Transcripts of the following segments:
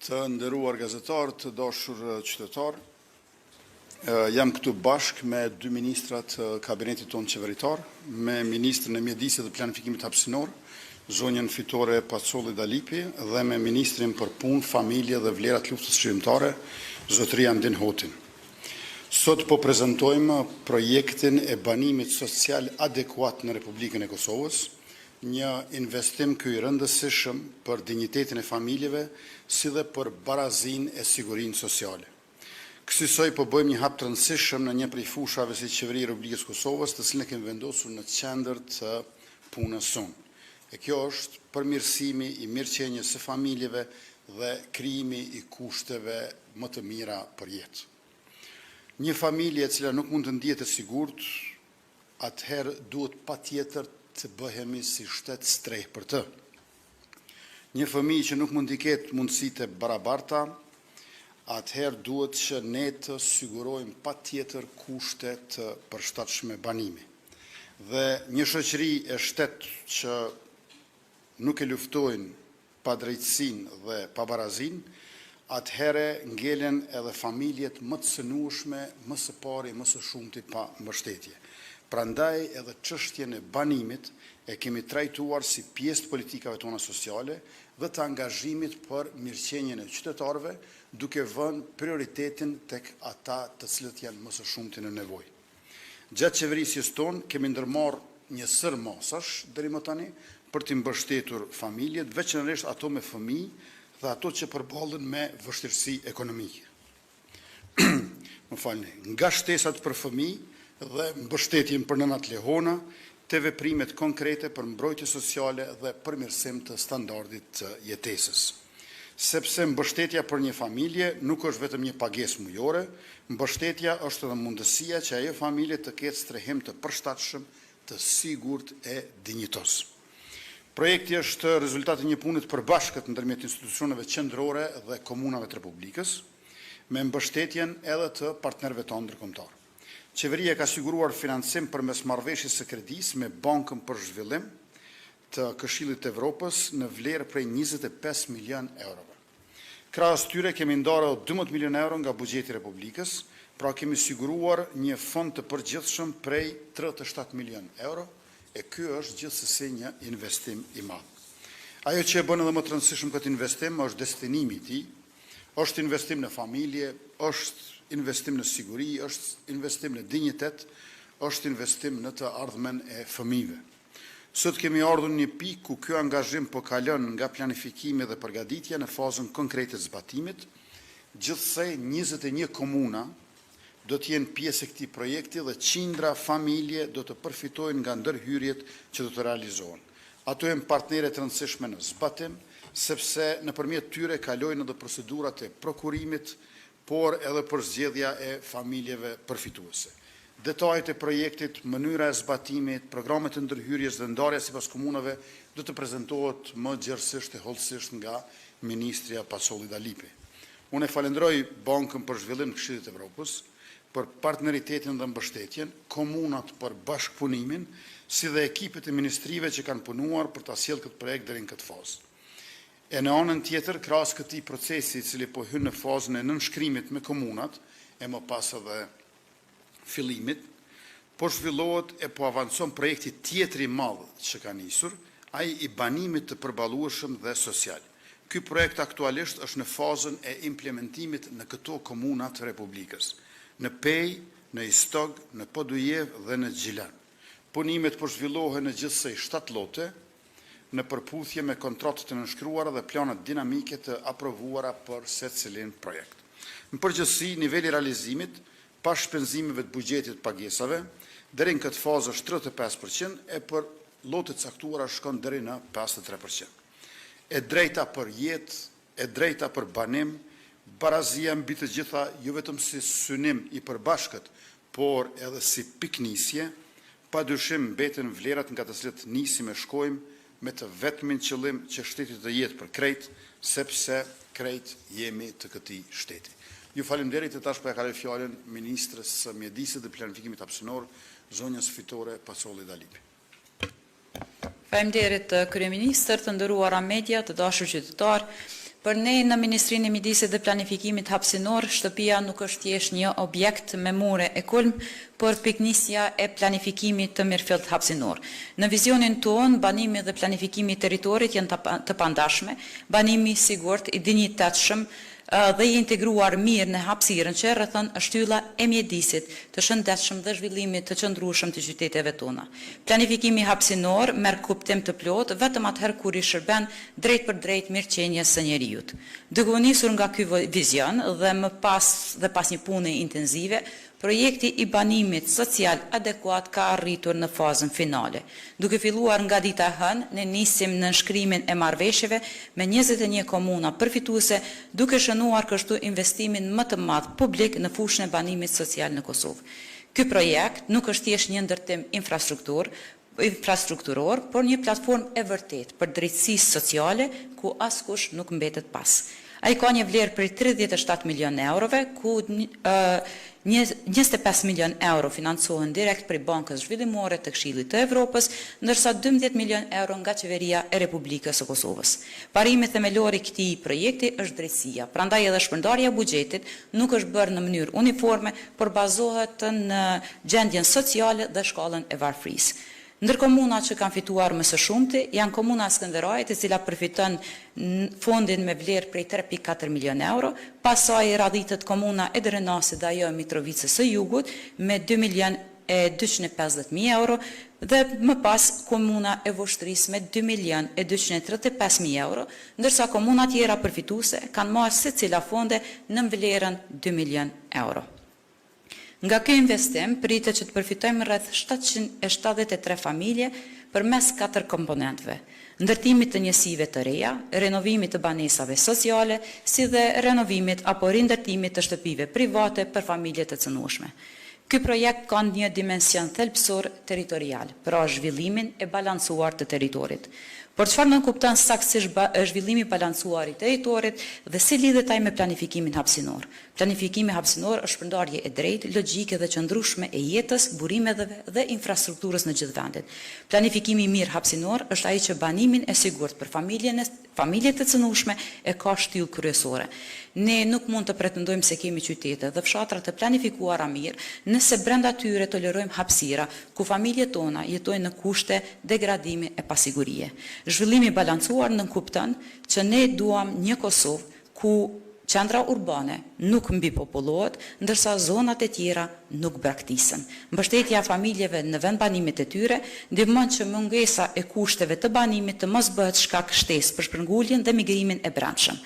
Të nderuar gazetar, të dashur qytetar, jam këtu bashkë me dy ministrat kabinetit tonë qeveritar, me ministrën e mjedisit dhe planifikimit hapësinor, zonjën Fitore Pacolli Dalipi, dhe me ministrin për punë, familje dhe vlerat luftës shqiptare, zotëria Andin Hotin. Sot po prezantojmë projektin e banimit social adekuat në Republikën e Kosovës, një investim ky i rëndësishëm për dinjitetin e familjeve, si dhe për barazin e sigurinë sociale. Kësaj po bëjmë një hap të rëndësishëm në një prej fushave si Qeveria e Republikës Kosovës, të cilën e kemi vendosur në qendër të punës sonë. E kjo është përmirësimi i mirëqenies së familjeve dhe krijimi i kushteve më të mira për jetë. Një familje e cila nuk mund të ndihet e sigurt, atëherë duhet patjetër të bëhemi si shtet strehë për të. Një fëmijë që nuk mund t'i ketë mundësitë e barabarta, atëherë duhet që ne të sigurojmë patjetër kushte të përshtatshme banimi. Dhe një shoqëri e shtet që nuk e luftojnë padrejtësinë dhe pabarazinë, atëherë ngelen edhe familjet më të cënueshme, më së pari, më së shumti pa mbështetje. Prandaj edhe çështjen e banimit e kemi trajtuar si pjesë të politikave tona sociale dhe të angazhimit për mirëqenien e qytetarëve, duke vënë prioritetin tek ata të cilët janë më së shumti në nevojë. Gjatë qeverisjes tonë kemi ndërmarrë një sër masash deri më tani për të mbështetur familjet, veçanërisht ato me fëmijë dhe ato që përballen me vështirësi ekonomike. Nga shtesat për fëmijë dhe mbështetjen për nënat lehona, të veprimet konkrete për mbrojtje sociale dhe përmirësim të standardit të jetesës. Sepse mbështetja për një familje nuk është vetëm një pagesë mujore, mbështetja është edhe mundësia që ajo familje të ketë strehim të përshtatshëm, të sigurt e dinjitos. Projekti është rezultati një pune të përbashkët ndërmjet institucioneve qendrore dhe komunave të Republikës, me mbështetjen edhe të partnerëve tonë ndërkombëtar. Qeveria ka siguruar financim përmes marrëveshjes së kredisë me Bankën për Zhvillim të Këshillit të Evropës në vlerë prej 25 milion eurove. Krahas tyre kemi ndarë 12 milion euro nga buxheti i Republikës, pra kemi siguruar një fond të përgjithshëm prej 37 milion euro, e ky është gjithsesi një investim i madh. Ajo që e bën edhe më të rëndësishëm këtë investim është destinimi i tij, është investim në familje, është investim në siguri, është investim në dinjitet, është investim në të ardhmen e fëmijëve. Sot kemi ardhur në një pikë ku ky angazhim po kalon nga planifikimi dhe përgatitja në fazën konkrete të zbatimit. Gjithsej 21 komuna do të jenë pjesë e këtij projekti dhe qindra familje do të përfitojnë nga ndërhyrjet që do të realizohen. Ato janë partnerë të rëndësishme në zbatim, sepse nëpërmjet tyre kalojnë edhe procedurat e prokurimit, por edhe për zgjedhja e familjeve përfituese. Detajet e projektit, mënyra e zbatimit, programet e ndërhyrjes dhe ndarja sipas komunave do të prezantohet më gjerësisht e hollësisht nga ministria Pacolli Dalipi. Unë falenderoj Bankën për Zhvillim të Këshillit të Evropës për partneritetin dhe mbështetjen, komunat për bashkëpunimin, si dhe ekipet e ministrive që kanë punuar për ta sjellë këtë projekt deri në këtë fazë. E në anën tjetër, krahas këtij procesi i cili po hyn në fazën e nënshkrimit me komunat, e më pas edhe fillimit, po zhvillohet e po avancon projekti tjetër i madh që ka nisur, ai i banimit të përballueshëm dhe social. Ky projekt aktualisht është në fazën e implementimit në këto komuna të Republikës, në Pej, në Istog, në Podujev dhe në Gjilan. Punimet po zhvillohen në gjithsej 7 lote, në përputhje me kontratët e nënshkruara dhe planat dinamike të aprovuara për secilin projekt. Në përgjithësi, niveli i realizimit pas shpenzimeve të buxhetit pagesave deri në këtë fazë është 35% e për lotet caktuara shkon deri në 53%. E drejta për jetë, e drejta për banim, barazia mbi të gjitha jo vetëm si synim i përbashkët, por edhe si piknisje, padyshim mbeten vlerat nga të cilat nisim e shkojmë me të vetmin qëllim që shteti të jetë për krejt, sepse krejt jemi të këtij shteti. Ju falenderit e tash për e kaloj fjalën Ministrës së Mjedisit dhe Planifikimit Hapësinor, zonjës Fitore Pacolli Dalipi. Faleminderit kryeministër, të nderuara media, të dashur qytetar. Për ne në Ministrinë e Mjedisit dhe Planifikimit Hapësinor, shtëpia nuk është thjesht një objekt me mure e kulm, por piknisja e planifikimit të mirëfillt hapësinor. Në vizionin tonë, banimi dhe planifikimi i territorit janë të pandashme, banimi i sigurt, i dinjitetshëm dhe i integruar mirë në hapësirën që rrethon shtylla e mjedisit të shëndetshëm dhe zhvillimit të qëndrueshëm të qyteteve tona. Planifikimi hapësinor merr kuptim të plotë vetëm atëherë kur i shërben drejt për drejt mirëqenies së njerëzit. Duke u nisur nga ky vizion dhe më pas një pune intenzive, projekti i banimit social adekuat ka arritur në fazën finale. Duke filluar nga dita e hënë, ne nisim në nënshkrimin e marrëveshjeve me 21 komuna përfituese, duke shënuar kështu investimin më të madh publik në fushën e banimit social në Kosovë. Ky projekt nuk është thjesht një ndërtim infrastrukturor, por një platformë e vërtetë për drejtësisë sociale ku askush nuk mbetet pas. Ai ka një vlerë për 37 milion eurove, ku 25 milion euro financohen direkt prej Bankës Zhvillimore të Këshillit të Evropës, ndërsa 12 milion euro nga Qeveria e Republikës së Kosovës. Parimi themelor i këtij projekti është drejtësia, prandaj edhe shpërndarja e buxhetit nuk është bërë në mënyrë uniforme, por bazohet në gjendjen sociale dhe shkallën e varfërisë. Ndër komunat që kanë fituar më së shumti janë komuna e Skënderajit, e cila përfiton fondin me vlerë prej 3.4 milion euro, pastaj radhitet komuna e Drenasit dhe ajo e Mitrovicës së Jugut me 2 milion e 250.000 euro dhe më pas komuna e Voshtrisë me 2 milion e 235.000 euro, ndërsa komuna tjera përfituese kanë marrë secila fonde në vlerën 2 milion euro. Nga ky investim pritet që të përfitojmë rreth 773 familje përmes 4 komponentëve: ndërtimit të njësive të reja, renovimit të banesave sociale, si dhe renovimit apo rindërtimit të shtëpive private për familje të cënueshme. Ky projekt ka një dimension thelbësor territorial, pra zhvillimin e balancuar të territorit. Por çfarë nënkupton saktësisht zhvillimi i balancuar i territorit dhe si lidhet ai me planifikimin hapësinor? Planifikimi hapësinor është shpërndarje e drejtë, logjike dhe qëndrueshme e jetës, burimeve dhe infrastrukturës në gjithë vendin. Planifikimi i mirë hapësinor është ai që banimin e sigurt për familjet e cënueshme e ka shtyllë kryesore. Ne nuk mund të pretendojmë se kemi qytete dhe fshatra të planifikuara mirë nëse brenda tyre tolerojmë hapësira ku familjet tona jetojnë në kushte degradimi e pasigurie. Zhvillimi balancuar nënkupton që ne duam një Kosovë ku qendra urbane nuk mbipopullohet, ndërsa zonat e tjera nuk braktisen. Mbështetja familjeve në vend banimit e tyre ndihmon që mungesa e kushteve të banimit të mos bëhet shkak shtesë për shpërnguljen dhe migrimin e brendshëm.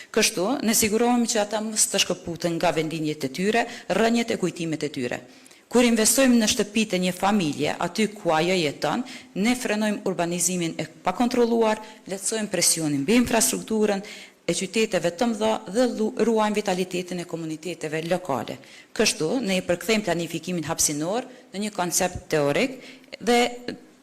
Kështu, ne sigurohemi që ata mos të shkëputen nga vendinjet e tyre, rrënjet e kujtimet e tyre. Kur investojmë në shtëpitë e një familje, aty ku ajo jeton, ne frenojmë urbanizimin e pakontrolluar, lehtësojmë presionin mbi infrastrukturën e qyteteve të mëdha dhe ruajmë vitalitetin e komuniteteve lokale. Kështu, ne i përkthejmë planifikimin hapësinor në një koncept teorik dhe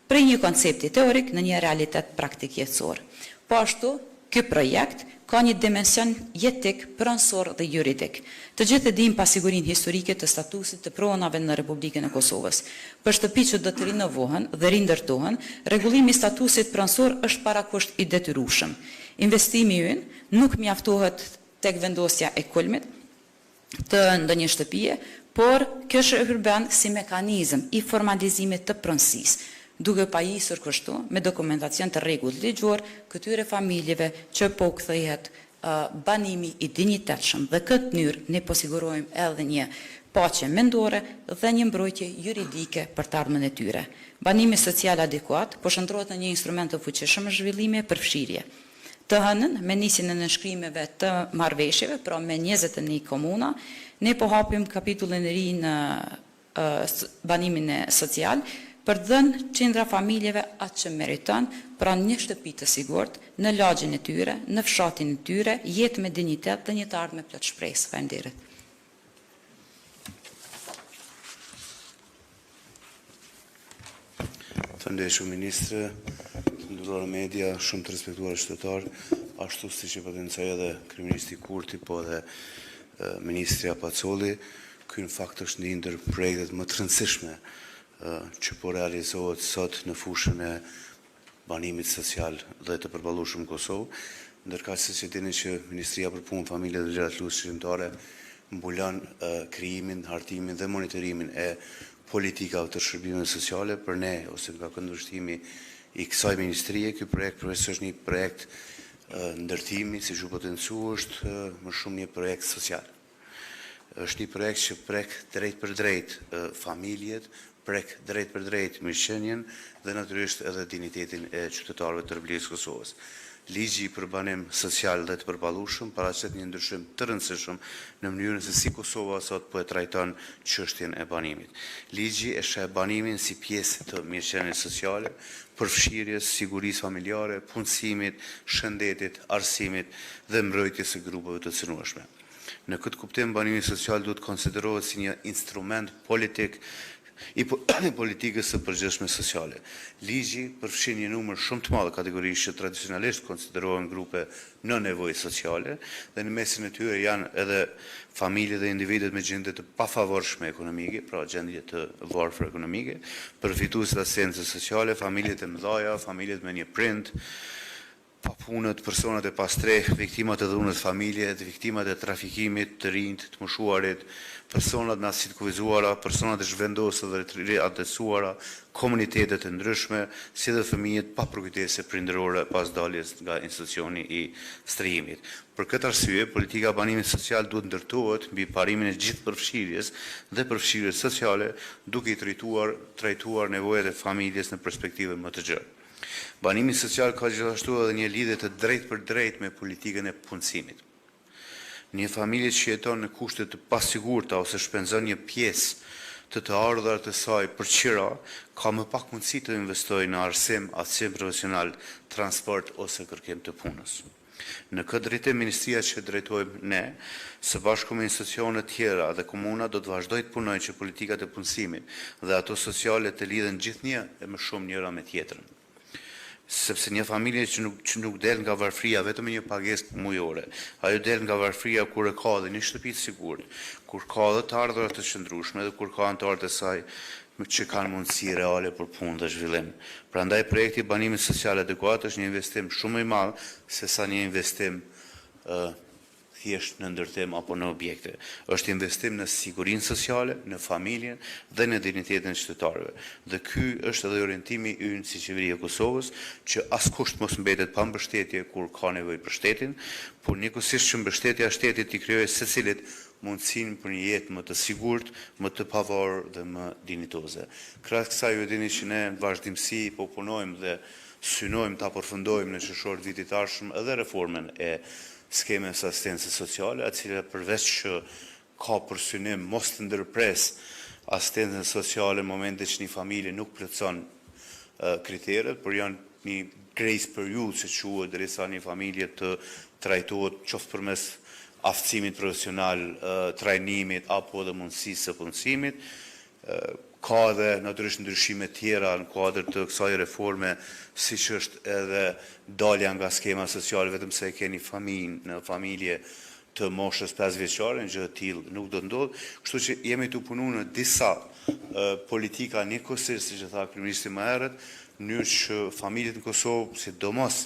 prej një koncepti teorik në një realitet praktik jetësor. Po ashtu, ky projekt ka një dimension jetik, pransor dhe juridik. Të gjithë e dimë pasigurinë historike të statusit të pronave në Republikën e Kosovës. Për shtëpitë që do të rinovohen dhe rindërtohen, rregullimi i statusit pransor është parakusht i detyrueshëm. Investimi ynë nuk mjaftohet tek vendosja e kulmit të ndonjë shtëpie, por kjo shërben si mekanizëm i formalizimit të pronësisë, duke pajisur kështu me dokumentacion të rregullt ligjor këtyre familjeve që po kthehet banimi i dinjitetshëm dhe këtë mënyrë ne po sigurojmë edhe një paqe mendore dhe një mbrojtje juridike për të ardhmen e tyre. Banimi social adekuat po shndrohet në një instrument të fuqishëm zhvillimi e përfshirje. Të hënën, me nisjen e nënshkrimeve të marrëveshjeve, pra me 21 komuna, ne po hapim kapitullin e ri në banimin e social, për dhënë qindra familjeve atë që meriton, pra një shtëpi të sigurt, në lagjin e tyre, në fshatin e tyre, jetë me dinjitet dhe një të ardhmë me plot shpresë. Faleminderit. Faleminderit shumë ministre, të nderuar media, shumë të respektuar qytetar, ashtu siç e potencoi edhe kryeministri Kurti, po edhe ministri Apacoli. Ky në fakt është një ndër projektet më të rëndësishme që po realizohet sot në fushën e banimit social dhe të përballueshëm në Kosovë. ndërka se që dini që Ministria për Punë, Familje dhe Gjërat Shqiptare mbulon krijimin, hartimin dhe monitorimin e politikave të shërbimeve sociale për ne, ose nga këndvështrimi i kësaj ministrie. Ky projekt është një projekt ndërtimi, si që potencu është më shumë një projekt social. Është një projekt që prek drejt për drejt familjet, prek drejt për drejt mirëqenien dhe natyrisht edhe dignitetin e qytetarëve të Republikës Kosovës. Ligji për banim social dhe të përballueshëm paraqet një ndryshim të rëndësishëm në mënyrën se si Kosova sot po e trajton çështjen e banimit. Ligji e sheh banimin si pjesë të mirëqenies sociale, përfshirjes, sigurisë familjare, punësimit, shëndetit, arsimit dhe mbrojtjes së grupeve të cënueshme. Në këtë kuptim, banimi social duhet konsiderohet si një instrument politik i politikës së përgjithshme sociale. Ligji përfshin një numër shumë të madh kategorish që tradicionalisht konsiderohen grupe në nevojë sociale dhe në mesin e tyre janë edhe familjet dhe individet me gjendje të pafavorshme ekonomike, pra gjendje të varfër ekonomike, përfituesit asistencës sociale, familjet e mëdha, familjet me një prind, papunët, personat e pastre, viktimat e dhunës familje, viktimat e trafikimit, të rinjt, të moshuarit, personat me asit kuvizuara, personat e zhvendosur dhe të riatësuara, komunitetet e ndryshme, si dhe fëmijët pa përkujtese prindërore pas daljes nga institucioni i strehimit. Për këtë arsye, politika banimit social duhet ndërtohet mbi parimin e gjithë përfshirjes dhe përfshirjes sociale, duke i trajtuar nevojat e familjes në perspektive më të gjerë. Banimi social ka gjithashtu edhe një lidhje të drejtë për drejtë me politikën e punësimit. Një familje që jeton në kushte të pasigurta ose shpenzon një pjesë të ardhurat të saj për qira, ka më pak mundësi të investojë në arsim, arsim profesional, transport ose kërkim të punës. Në këtë drejtim, ministria që drejtojmë ne, së bashku me institucionet tjera dhe komuna do të vazhdojë të punojë që politikat e punësimit dhe ato sociale të lidhen gjithnjë e më shumë njëra me tjetrën. Sepse një familje që nuk del nga varfëria vetëm me një pagesë mujore, ajo del nga varfëria kur e ka dhe një shtëpi të sigurt, kur ka dhe të ardhurat të qëndrueshme dhe kur ka anëtarët e saj që kanë mundësi reale për punë dhe zhvillim. Prandaj projekti banimit social adekuat është një investim shumë i madh se sa një investim thjesht në ndërtim apo në objekte. Është investim në sigurinë sociale, në familjen dhe në dignitetin e qytetarëve. Dhe ky është edhe orientimi ynë si qeveri e Kosovës, që askush mos mbetet pa mbështetje kur ka nevojë për shtetin, por njëkohësisht që mbështetja e shtetit i krijojë secilit mundësinë për një jetë më të sigurt, më të pavarur dhe më dinjitoze. Krahas kësaj ju dini që ne në vazhdimsi po punojmë dhe synojmë ta përfundojmë në qershor vitit të ardhshëm edhe reformën e skemës asistencës sociale, e cila përveç që ka për synim mos të ndërpres asistencën sociale në momentin që një familje nuk plotson kriteret, por janë një grace period që quhet derisa një familje të trajtohet qoftë përmes aftësimit profesional, trajnimit apo edhe mundësisë së punësimit. Ka edhe natyrisht ndryshime tjera në kuadër të kësaj reforme, siç është edhe dalja nga skema sociale vetëm se e keni në familje të moshës 5 vjeçare, në gjë të tillë nuk do të ndodhë. Kështu që jemi të punu në disa politika njëkohësisht, siç e tha kryeministri më herët, në mënyrë që familjet në Kosovë, sidomos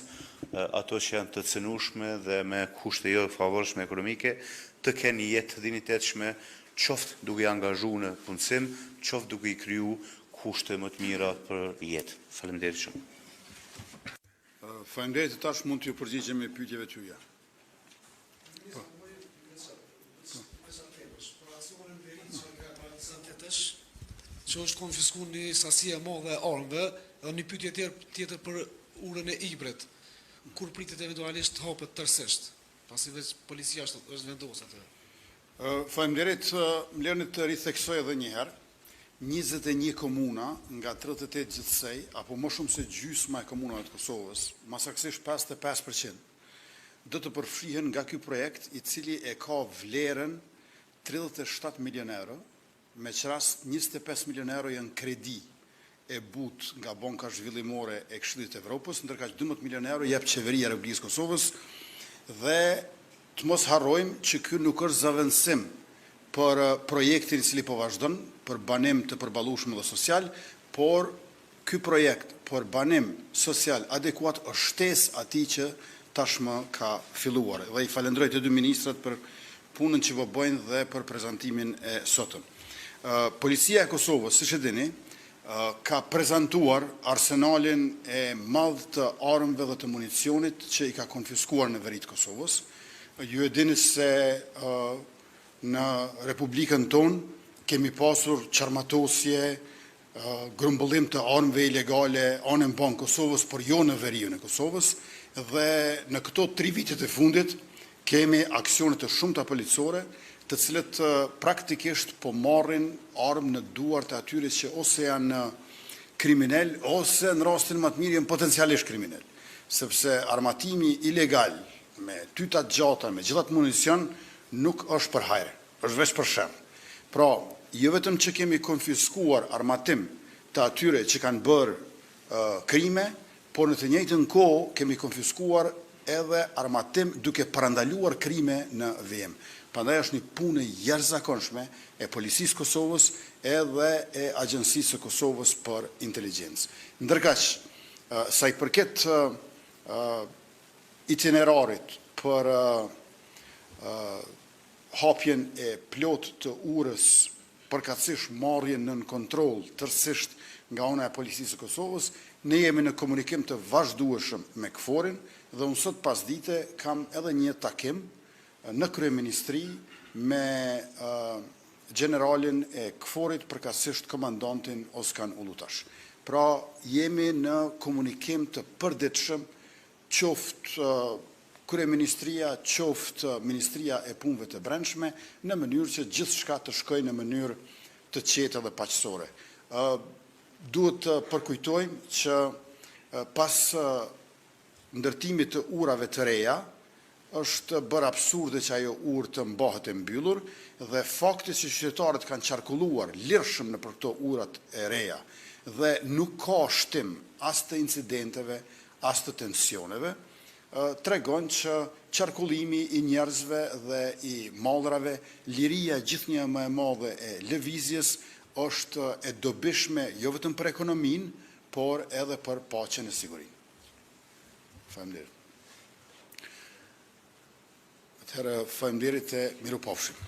ato që janë të cënueshme dhe me kushte jo favorshme ekonomike, të kenë një jetë të dinjitetshme, qoftë duke angazhu në punësim, qoftë duke i kriju kushte më të mira për jetë. Faleminderit shumë. Faleminderit, tash mund t'ju përgjigjemi pyetjeve tuaja. Që është konfiskuar një sasi e madhe e armëve dhe një pyetje tjetër për urën e Ibrit. Kur pritet eventualisht të hapet tërësisht, pasi veç policia është vendosur atë. Faleminderit, më lërni të ritheksoj edhe një herë. 21 komuna nga 38 gjithsej, apo më shumë se gjysma e komunave të Kosovës, masaktësisht 55%, do të përfshihen nga ky projekt, i cili e ka vlerën 37 milion euro, me qërast 25 milion euro janë kredi e but nga Banka Zhvillimore e Këshillit të Evropës, ndërka që 12 milion euro jep qeveria e Republikës Kosovës, dhe të mos harrojmë që ky nuk është zavendësim për projektin i cili po vazhdon, për banim të përballueshëm dhe social, por ky projekt për banim social adekuat është shtesë atij që tashmë ka filluar. Dhe I falenderoj të dy ministrat për punën që bëjnë dhe për prezantimin e sotëm. Policia e Kosovës, siç e dini, ka prezantuar arsenalin e madh të armëve dhe të municionit që I ka konfiskuar në veri të Kosovës. Ju e dini se në Republikën tonë kemi pasur qarmatosje, grumbullim të armëve ilegale anë mban Kosovës, por jo në veriun e Kosovës, dhe në këto 3 vitet e fundit kemi aksionet të shumta policore, të cilët praktikisht po marrin armë në duart e atyre që ose janë kriminal, ose në rastin më të mirë janë potencialisht kriminal. Sepse armatimi ilegal me tyta gjata, me gjithat municion, nuk është për hajre, është veç për sherr. Pra, jo vetëm që kemi konfiskuar armatim të atyre që kanë bërë krime, por në të njëjtën kohë kemi konfiskuar edhe armatim duke parandaluar krime në VM. Prandaj është një punë jashtëzakonshme e Policisë Kosovës edhe e Agjencisë së Kosovës për Inteligjencë. Ndërkaq, sa I përket itinerarit për hapjen e plot të urës, përkatësisht marrjen nën kontroll tërësisht nga ana e Policisë së Kosovës, ne jemi në komunikim të vazhdueshëm me KFOR-in dhe unë sot pasdite kam edhe një takim në kryeministri me generalin e KFOR-it, përkatësisht komandantin Oskan Ulutash. Pra jemi në komunikim të përditshëm, qoftë kryeministria, qoftë Ministria e Punëve të Brendshme, në mënyrë që gjithçka të shkojë në mënyrë të qetë dhe paqësore. Duhet të përkujtojmë që pas ndërtimit të urave të reja, është bërë absurde që ajo urë të mbahet e mbyllur dhe fakti që qytetarët kanë qarkulluar lirshëm në për këto urat e reja dhe nuk ka shtim as të incidenteve, as të tensioneve, tregon që qarkullimi I njerëzve dhe I mallrave, liria gjithnjë më e madhe e lëvizjes është e dobishme jo vetëm për ekonominë, por edhe për paqen e sigurinë. Faleminderit. Atëherë faleminderit e mirupafshim.